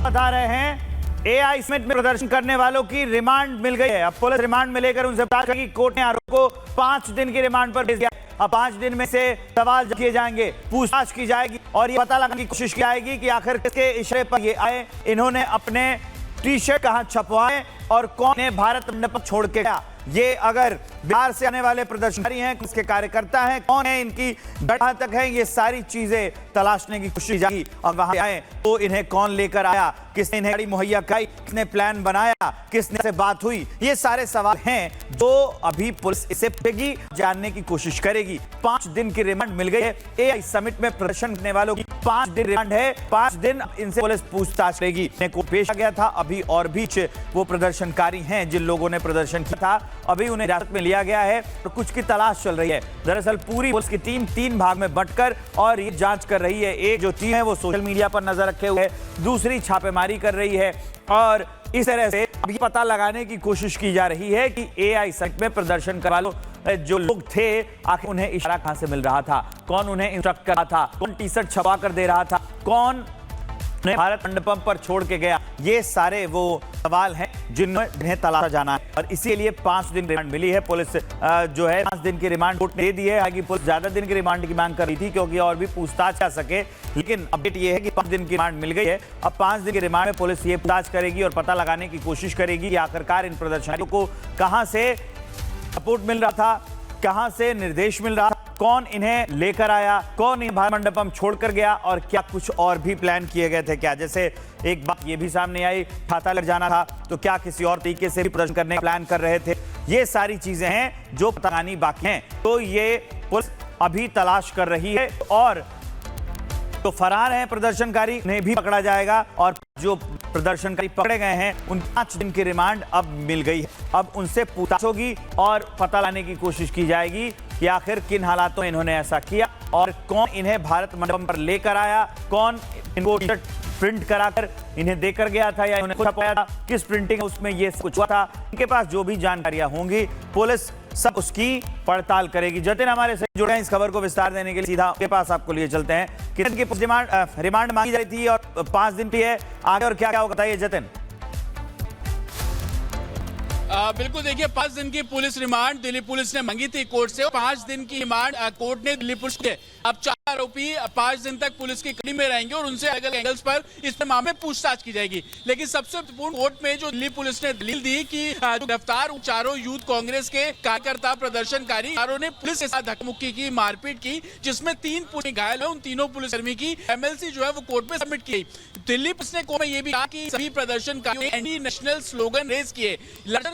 बता रहे हैं एआई समिट में प्रदर्शन करने वालों की रिमांड मिल गई है। अब पुलिस रिमांड में लेकर उनसे पूछा कि कोर्ट ने आरोप को 5 दिन की रिमांड पर भेज दिया। अब 5 दिन में से सवाल किए जाएंगे, पूछताछ की जाएगी और ये पता लगाने की कोशिश की जाएगी कि आखिर किसके इशारे पर ये आए, इन्होंने अपने टी शर्ट कहां छपवाए और कौन ने भारत मंडप छोड़ के गया। ये अगर बिहार से आने वाले प्रदर्शनकारी हैं, किसके कार्यकर्ता हैं, कौन है, इनकी कहां तक है, ये सारी चीजें तलाशने की कोशिश जाएगी। और वहां आए तो इन्हें कौन लेकर आया, किसने इन्हें गाड़ी मुहैया कराई, किसने प्लान बनाया, किसने से बात हुई, ये सारे सवाल हैं जो अभी पुलिस इसे पूछेगी, जानने की कोशिश करेगी। 5 दिन की रिमांड मिल गई है। एआई समिट में प्रदर्शन करने वालों की 5 दिन रिमांड है। 5 दिन इनसे पुलिस पूछताछ करेगी। कोर्ट पेश किया गया था, अभी और भी वो प्रदर्शनकारी हैं जिन लोगों ने प्रदर्शन किया था, अभी उन्हें हिरासत में लिया गया है और कुछ की तलाश चल रही है। दरअसल पूरी पुलिस की टीम 3 भाग में बंटकर और ये जांच कर रही है। एक जो टीम है वो सोशल मीडिया पर नजर रखे हुए है, दूसरी छापेमारी कर रही है और इस तरह से अब ये पता लगाने की कोशिश की जा रही है कि एआई समिट में प्रदर्शन करने वालों जो लोग थे, आखिर उन्हें इशारा कहां से मिल रहा था, कौन उन्हें इंस्ट्रक्ट कर रहा था, कौन टी शर्ट छपा कर दे रहा था, कौन भारत मंडपम पर छोड़ के गया। ये सारे वो सवाल हैं जिन्हें तलाशा जाना है और इसीलिए 5 दिन रिमांड मिली है। पुलिस जो है 5 दिन की रिमांड कोर्ट ने दे दी है। हालांकि पुलिस ज्यादा दिन की रिमांड की मांग कर रही थी क्योंकि और भी पूछताछ आ सके, लेकिन अपडेट ये है कि 5 दिन की रिमांड मिल गई है। अब 5 दिन की रिमांड में पुलिस ये पूछताछ करेगी और पता लगाने की कोशिश करेगी कि आखिरकार इन प्रदर्शनकारियों को कहां से सपोर्ट मिल रहा था, कहां से निर्देश मिल रहा था, कौन इन्हें लेकर आया, कौन इन्हें भारत मंडपम छोड़कर गया और क्या कुछ और भी प्लान किए गए थे क्या। जैसे एक बात ये भी सामने आई, छाता लग जाना था तो क्या किसी और तरीके से भी प्रदर्शन करने का प्लान कर रहे थे। ये सारी चीजें हैं जो पता लगानी बाकी हैं, तो ये पुलिस अभी तलाश कर रही है और तो फरार हैं प्रदर्शनकारी, उन्हें भी पकड़ा जाएगा और जो प्रदर्शनकारी पकड़े गए हैं उन 5 दिन की रिमांड अब मिल गई है। अब उनसे पूछताछ होगी और पता लगाने की कोशिश की जाएगी कि आखिर किन हालातों में इन्होंने ऐसा किया और कौन इन्हें भारत मंडपम पर लेकर आया, कौन इनको टी शर्ट प्रिंट कराकर इन्हें देकर गया था या इन्हें छपाया था, किस प्रिंटिंग उसमें ये कुछ हुआ था। इनके पास जो भी जानकारियां होंगी पुलिस सब उसकी पड़ताल करेगी। जतिन हमारे से जुड़े हैं इस खबर को विस्तार देने के लिए, सीधा उनके पास आपको लिए चलते हैं। कितने की रिमांड मांगी जा रही थी और 5 दिन की है, आगे और क्या क्या होगा बताइए जतिन। बिल्कुल, देखिए 5 दिन की पुलिस रिमांड दिल्ली पुलिस ने मांगी थी कोर्ट से। 5 दिन की रिमांड कोर्ट ने दिल्ली पुलिस के। अब 4 आरोपी 5 दिन तक पुलिस की कड़ी में रहेंगे और उनसे अलग अलग एंगल्स पर इस मामले में पूछताछ की जाएगी। लेकिन सबसे महत्वपूर्ण कोर्ट में जो दिल्ली पुलिस ने दलील दी कि जो गिरफ्तार चारों यूथ कांग्रेस के कार्यकर्ता प्रदर्शनकारी ने पुलिस के साथ धक्का-मुक्की की, मारपीट की, जिसमें 3 पुलिस घायल हुए। उन तीनों पुलिसकर्मी की एमएलसी जो है वो कोर्ट में सबमिट की। दिल्ली पुलिस ने कोर्ट में यह भी कहा कि सभी प्रदर्शनकारियों ने एंटी नेशनल स्लोगन रेज किए।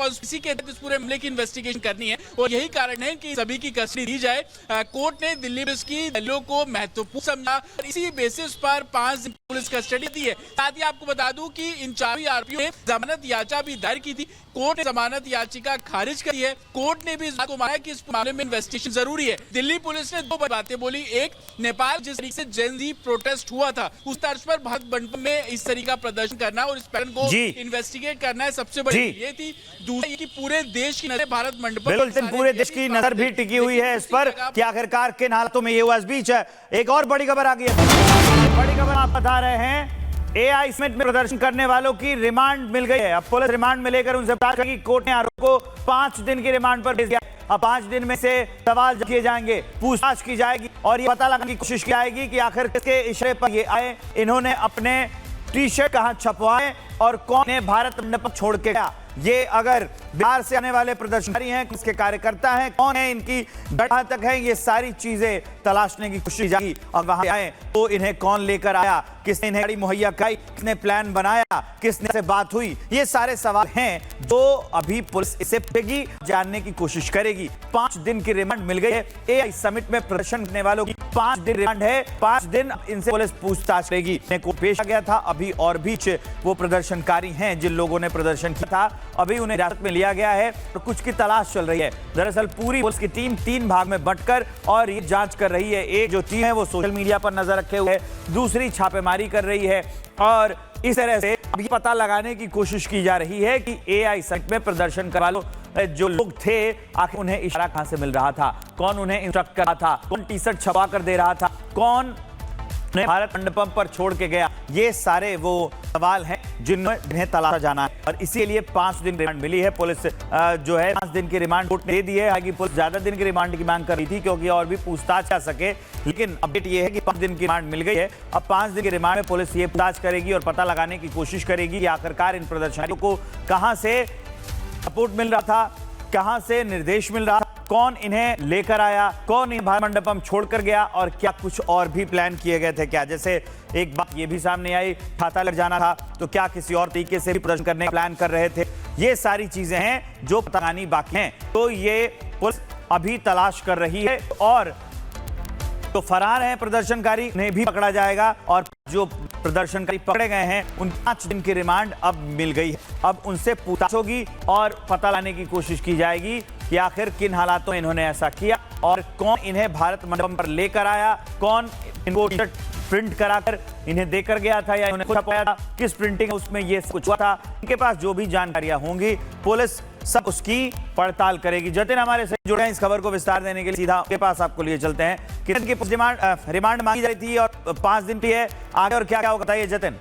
इसी के तहत इस पूरे मामले की इन्वेस्टिगेशन करनी है और यही कारण है कि सभी की कस्टडी दी जाए। कोर्ट ने दिल्ली पुलिस की दलीलों को महत्वपूर्ण समझा और इसी बेसिस पर 5 दिन पुलिस कस्टडी दी है। साथ ही आपको बता दूं कि इन 4 आरोपियों ने जमानत याचिका भी दायर की थी। कोर्ट ने जमानत याचिका खारिज करी है। कोर्ट ने भी इस बात को माना कि इस मामले में इन्वेस्टिगेशन जरूरी है। दिल्ली पुलिस ने 2 बातें बोली। एक, नेपाल जिस तरीके से जेन ज़ी प्रोटेस्ट हुआ था उस तर्ज पर भारत मंडपम में इस तरीके का प्रदर्शन करना और इस पैटर्न को इन्वेस्टिगेट करना है, सबसे बड़ी ये थी। दूसरी कि पूरे देश की नजर भारत मंडपम, बिल्कुल पूरे देश की नजर भी टिकी हुई है इस पर कि आखिरकार किन हालातों में ये हुआ। इस बीच एक और बड़ी खबर आ गई है। बड़ी खबर आप बता रहे हैं एआई समिट में प्रदर्शन करने वालों की रिमांड मिल गई है। अब पुलिस रिमांड में लेकर उनसे पूछा कि कोर्ट ने आरोप को 5 दिन की रिमांड पर भेज दिया। अब 5 दिन में से सवाल किए जाएंगे, पूछताछ की जाएगी और ये पता लगाने की कोशिश की जाएगी कि आखिर किसके इशारे पर ये आए, इन्होंने अपने टी शर्ट कहां छपवाए और कौन ने भारत मंडपम छोड़ के गया। ये अगर बिहार से आने वाले प्रदर्शनकारी हैं, किसके कार्यकर्ता हैं, कौन है, इनकी कहां तक है, ये सारी चीजें तलाशने की कोशिश जाएगी। और वहां आए तो इन्हें कौन लेकर आया, किसने इन्हें गाड़ी मुहैया कराई, किसने प्लान बनाया, किसने से बात हुई, ये सारे सवाल हैं जो अभी पुलिस इसे पूछेगी, जानने की कोशिश करेगी। 5 दिन की रिमांड मिल गई है। एआई समिट में प्रदर्शन करने वालों की 5 दिन रिमांड है। 5 दिन इनसे पुलिस पूछताछ करेगी। कोर्ट पेश किया गया था, अभी और भी वो प्रदर्शनकारी हैं जिन लोगों ने प्रदर्शन किया था, अभी उन्हें हिरासत में लिया गया है और कुछ की तलाश चल रही है। दरअसल पूरी पुलिस की टीम 3 भाग में बंटकर और ये जांच कर रही है। एक जो टीम है वो सोशल मीडिया पर नजर रखे हुए है, दूसरी छापेमारी कर रही है और इस तरह से अब ये पता लगाने की कोशिश की जा रही है कि एआई समिट में प्रदर्शन करने वालों जो लोग थे, आखिर उन्हें इशारा कहां से मिल रहा था, कौन उन्हें इंस्ट्रक्ट कर रहा था, कौन टी शर्ट छपा कर दे रहा था, कौन ने भारत मंडपम पर छोड़ के गया, ये सारे वो सवाल हैं जिन्हें तलाशा जाना है और इसीलिए 5 दिन रिमांड मिली है। पुलिस जो है 5 दिन की रिमांड कोर्ट ने दे दी है। हालांकि पुलिस ज्यादा दिन की रिमांड की मांग कर रही थी क्योंकि और भी पूछताछ कर सके, लेकिन अपडेट ये है कि 5 दिन की रिमांड मिल गई है। अब 5 दिन की रिमांड में पुलिस ये पूछताछ करेगी और पता लगाने की कोशिश करेगी कि आखिरकार इन प्रदर्शनकारियों को कहां से सपोर्ट मिल रहा था, कहां से निर्देश मिल रहा था, कौन इन्हें लेकर आया, कौन इन्हें भारत मंडपम छोड़कर गया और क्या कुछ और भी प्लान किए गए थे क्या। जैसे एक बात ये भी सामने आई, छाता लग जाना था तो क्या किसी और तरीके से भी प्रदर्शन करने का प्लान कर रहे थे। ये सारी चीजें हैं जो पता लगानी बाकी हैं, तो ये पुलिस अभी तलाश कर रही है और तो फरार हैं प्रदर्शनकारी उन्हें भी पकड़ा जाएगा और जो प्रदर्शनकारी पकड़े गए हैं उन 5 दिन की रिमांड अब मिल गई है। अब उनसे पूछताछ होगी और पता लगाने की कोशिश की जाएगी कि आखिर किन हालातों में इन्होंने ऐसा किया और कौन इन्हें भारत मंडपम पर लेकर आया, कौन इनको टी-शर्ट प्रिंट कराकर इन्हें देकर गया था या इन्हें छपाया था, किस प्रिंटिंग उसमें ये कुछ हुआ था। इनके पास जो भी जानकारियां होंगी पुलिस सब उसकी पड़ताल करेगी। जतिन हमारे से जुड़े हैं इस खबर को विस्तार देने के लिए, सीधा आपके पास आपको लिए चलते हैं। कितने की रिमांड मांगी जा रही थी और 5 दिन की है, आगे और क्या क्या होगा बताइए जतिन।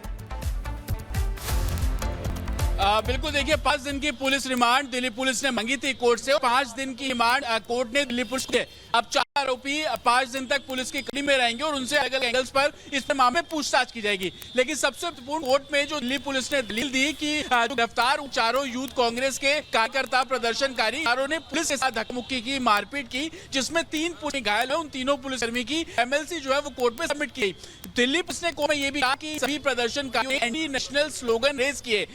बिल्कुल देखिए, 5 दिन की पुलिस रिमांड दिल्ली पुलिस ने मांगी थी कोर्ट से। 5 दिन की रिमांड कोर्ट ने दिल्ली पुलिस के। अब 4 आरोपी 5 दिन तक पुलिस की कस्टडी में रहेंगे और उनसे अलग अलग एंगल्स पर इस मामले में पूछताछ की जाएगी। लेकिन सबसे महत्वपूर्ण कोर्ट में जो दिल्ली पुलिस ने दलील दी कि जो गिरफ्तार चारों यूथ कांग्रेस के कार्यकर्ता प्रदर्शनकारी चारों ने पुलिस के साथ धक्का-मुक्की की, मारपीट की, जिसमें 3 पुलिस घायल हुए। उन तीनों पुलिसकर्मी की एमएलसी जो है वो कोर्ट में सबमिट की। दिल्ली पुलिस ने कोर्ट में ये भी कहा कि सभी प्रदर्शनकारियों ने एंटी नेशनल स्लोगन रेज किए।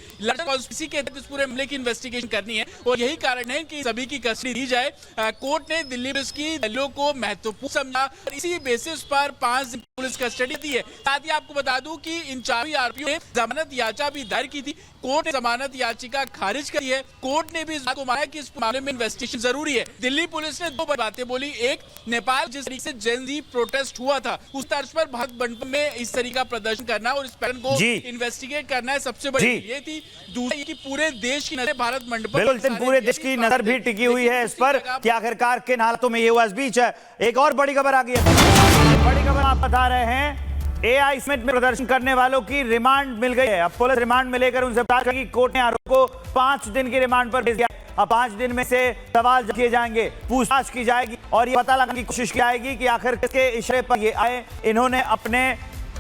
इसी के तहत इस पूरे मामले की इन्वेस्टिगेशन करनी है और यही कारण है कि सभी की कस्टडी दी जाए। कोर्ट ने दिल्ली पुलिस की दलीलों को महत्वपूर्ण समझा और इसी बेसिस पर 5 दिन पुलिस कस्टडी दी है। साथ ही आपको बता दूं कि इन चारों आरोपियों ने जमानत याचिका भी दायर की थी। कोर्ट ने जमानत याचिका खारिज कर दी है। कोर्ट ने भी इस बात को माना कि इस मामले में इन्वेस्टिगेशन जरूरी है। दिल्ली पुलिस ने 2 बातें बोली। एक, नेपाल जिस तरीके से जेन ज़ी प्रोटेस्ट हुआ था उस तर्ज पर भारत मंडपम में इस तरीके का प्रदर्शन करना और इस पैटर्न को इन्वेस्टिगेट करना है, सबसे बड़ी ये थी। दूसरी कि पूरे देश की नजर भारत मंडपम, बिल्कुल पूरे देश की नजर भी टिकी हुई है इस पर कि आखिरकार किन हालातों में ये हुआ। इस बीच एक और बड़ी खबर आ गई है। बड़ी खबर आप बता रहे हैं, एआई समिट में प्रदर्शन करने वालों की रिमांड मिल गई है। अब पुलिस रिमांड में लेकर उनसे पूछताछ करेगी। कोर्ट ने आरोप को 5 दिन की रिमांड पर भेज दिया। अब 5 दिन में से सवाल किए जाएंगे, पूछताछ की जाएगी और ये पता लगाने की कोशिश की जाएगी कि आखिर किसके इशारे पर ये आए, इन्होंने अपने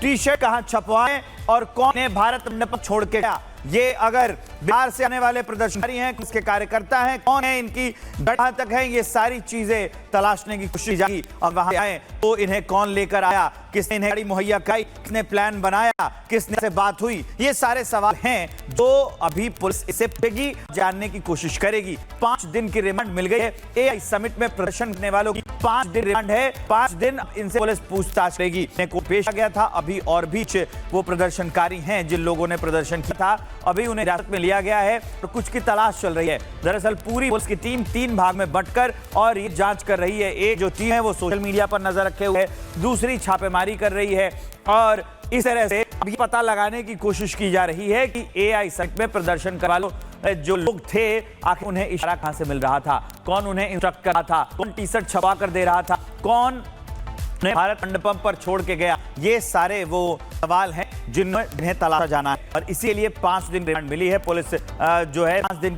टी-शर्ट कहां छपवाए और कौन ने भारत मंडपम छोड़ के गया। ये अगर बिहार से आने वाले प्रदर्शनकारी हैं, किसके कार्यकर्ता हैं, कौन है, इनकी कहां तक है, ये सारी चीजें तलाशने की कोशिश जाएगी। और वहां आए तो इन्हें कौन लेकर आया, किसने इन्हें गाड़ी मुहैया कराई, किसने प्लान बनाया, किसने से बात हुई, ये सारे सवाल हैं जो अभी पुलिस इसे पूछेगी, जानने की कोशिश करेगी। 5 दिन की रिमांड मिल गई है। एआई समिट में प्रदर्शन करने वालों की 5 दिन रिमांड है। 5 दिन इनसे पुलिस पूछताछ करेगी। को पेश गया था अभी और भी वो प्रदर्शनकारी हैं जिन लोगों ने प्रदर्शन किया था, अभी उन्हें हिरासत में लिया गया है और कुछ की तलाश चल रही है। दरअसल पूरी पुलिस की टीम 3 भाग में बंटकर और ये जांच कर रही है। एक जो टीम है वो सोशल मीडिया पर नजर रखे हुए है, दूसरी छापेमारी कर रही है और इस तरह से अब ये पता लगाने की कोशिश की जा रही है कि एआई समिट में प्रदर्शन करने वालों जो लोग थे आखिर उन्हें इशारा कहां से मिल रहा था, कौन उन्हें इंस्ट्रक्ट कर रहा था, कौन टी-शर्ट छपा कर दे रहा था, कौन ने भारत मंडपम पर छोड़ के गया। ये सारे वो सवाल हैं जिन्हें तलाशा जाना है और इसीलिए 5 दिन रिमांड मिली है। पुलिस जो है 5 दिन